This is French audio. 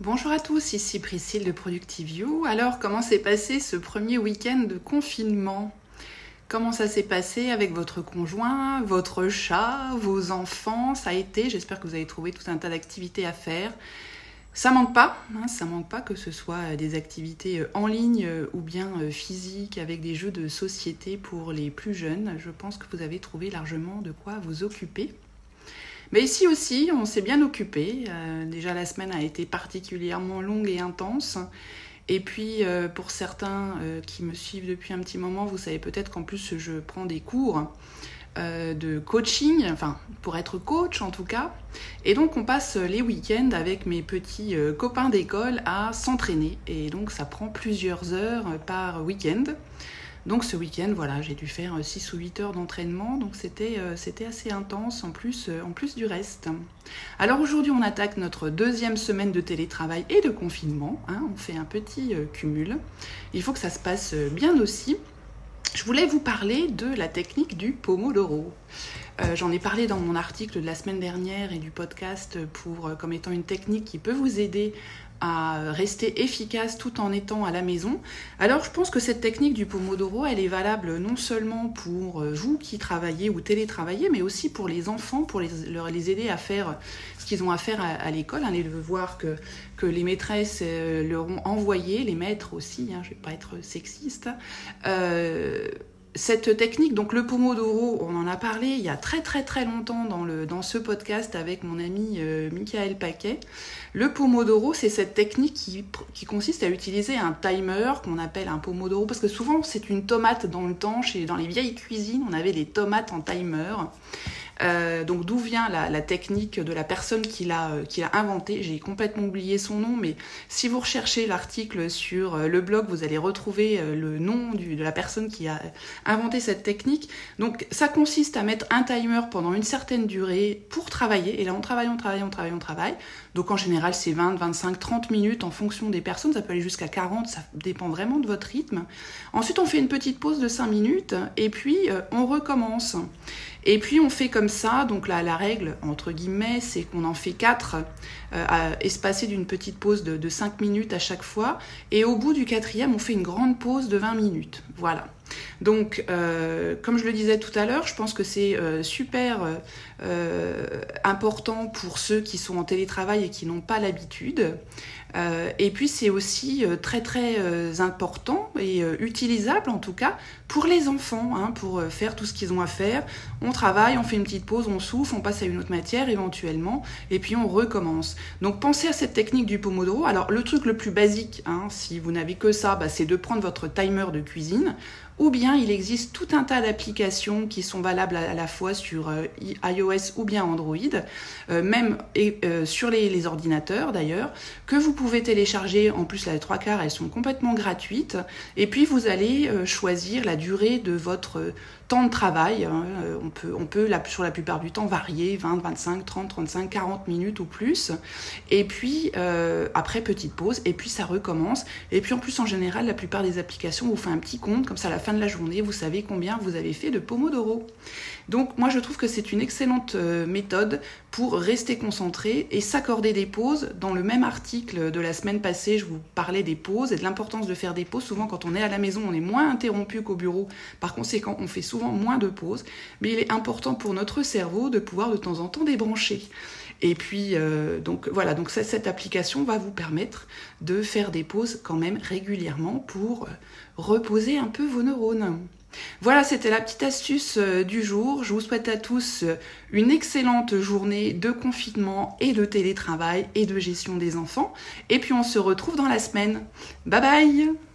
Bonjour à tous, ici Priscille de Productive You. Alors, comment s'est passé ce premier week-end de confinement? Comment ça s'est passé avec votre conjoint, votre chat, vos enfants? Ça a été, j'espère que vous avez trouvé tout un tas d'activités à faire. Ça manque pas, ça manque pas que ce soit des activités en ligne ou bien physiques avec des jeux de société pour les plus jeunes. Je pense que vous avez trouvé largement de quoi vous occuper. Mais ici aussi, on s'est bien occupé. Déjà, la semaine a été particulièrement longue et intense. Et puis, pour certains qui me suivent depuis un petit moment, vous savez peut-être qu'en plus, je prends des cours de coaching, enfin, pour être coach en tout cas. Et donc, on passe les week-ends avec mes petits copains d'école à s'entraîner. Et donc, ça prend plusieurs heures par week-end. Donc ce week-end, voilà, j'ai dû faire 6 ou 8 heures d'entraînement, donc c'était assez intense en plus du reste. Alors aujourd'hui, on attaque notre deuxième semaine de télétravail et de confinement, on fait un petit cumul. Il faut que ça se passe bien aussi. Je voulais vous parler de la technique du Pomodoro. J'en ai parlé dans mon article de la semaine dernière et du podcast comme étant une technique qui peut vous aider à rester efficace tout en étant à la maison. Alors je pense que cette technique du Pomodoro, elle est valable non seulement pour vous qui travaillez ou télétravaillez, mais aussi pour les enfants, pour les aider à faire ce qu'ils ont à faire à l'école, les devoirs que les maîtresses leur ont envoyés, les maîtres aussi, je ne vais pas être sexiste. Cette technique, donc le Pomodoro, on en a parlé il y a très très très longtemps dans ce podcast avec mon ami Michael Paquet. Le Pomodoro, c'est cette technique qui consiste à utiliser un timer qu'on appelle un Pomodoro, parce que souvent c'est une tomate dans le temps, dans les vieilles cuisines, on avait des tomates en timer. Donc d'où vient la technique de la personne qui l'a inventée? J'ai complètement oublié son nom, mais si vous recherchez l'article sur le blog, vous allez retrouver le nom de la personne qui a inventé cette technique. Donc ça consiste à mettre un timer pendant une certaine durée pour travailler, et là on travaille. Donc en général c'est 20, 25, 30 minutes en fonction des personnes, ça peut aller jusqu'à 40, ça dépend vraiment de votre rythme. Ensuite on fait une petite pause de 5 minutes, et puis on recommence. Et puis on fait comme ça, donc la règle entre guillemets, c'est qu'on en fait 4 espacés d'une petite pause de 5 minutes à chaque fois, et au bout du 4e, on fait une grande pause de 20 minutes. Voilà. Donc, comme je le disais tout à l'heure, je pense que c'est super important pour ceux qui sont en télétravail et qui n'ont pas l'habitude. Et puis c'est aussi très très important et utilisable en tout cas pour les enfants, pour faire tout ce qu'ils ont à faire. On travaille, on fait une petite pause, on souffle, on passe à une autre matière éventuellement, et puis on recommence. Donc pensez à cette technique du Pomodoro. Alors le truc le plus basique, si vous n'avez que ça, c'est de prendre votre timer de cuisine. Ou bien il existe tout un tas d'applications qui sont valables à la fois sur iOS ou bien Android, même sur les ordinateurs d'ailleurs, que vous pouvez télécharger. En plus, les 3/4, elles sont complètement gratuites. Et puis vous allez choisir la durée de votre temps de travail. On peut sur la plupart du temps varier 20, 25, 30, 35, 40 minutes ou plus. Et puis après, petite pause, et puis ça recommence. Et puis en plus, en général, la plupart des applications vous font un petit compte, comme ça à la fin de la journée, vous savez combien vous avez fait de Pomodoro. Donc moi je trouve que c'est une excellente méthode pour rester concentré et s'accorder des pauses. Dans le même article de la semaine passée, je vous parlais des pauses et de l'importance de faire des pauses. Souvent quand on est à la maison, on est moins interrompu qu'au bureau. Par conséquent, on fait souvent moins de pauses. Mais il est important pour notre cerveau de pouvoir de temps en temps débrancher. Et puis, donc cette application va vous permettre de faire des pauses quand même régulièrement pour reposer un peu vos neurones. Voilà, c'était la petite astuce du jour. Je vous souhaite à tous une excellente journée de confinement et de télétravail et de gestion des enfants. Et puis on se retrouve dans la semaine. Bye bye!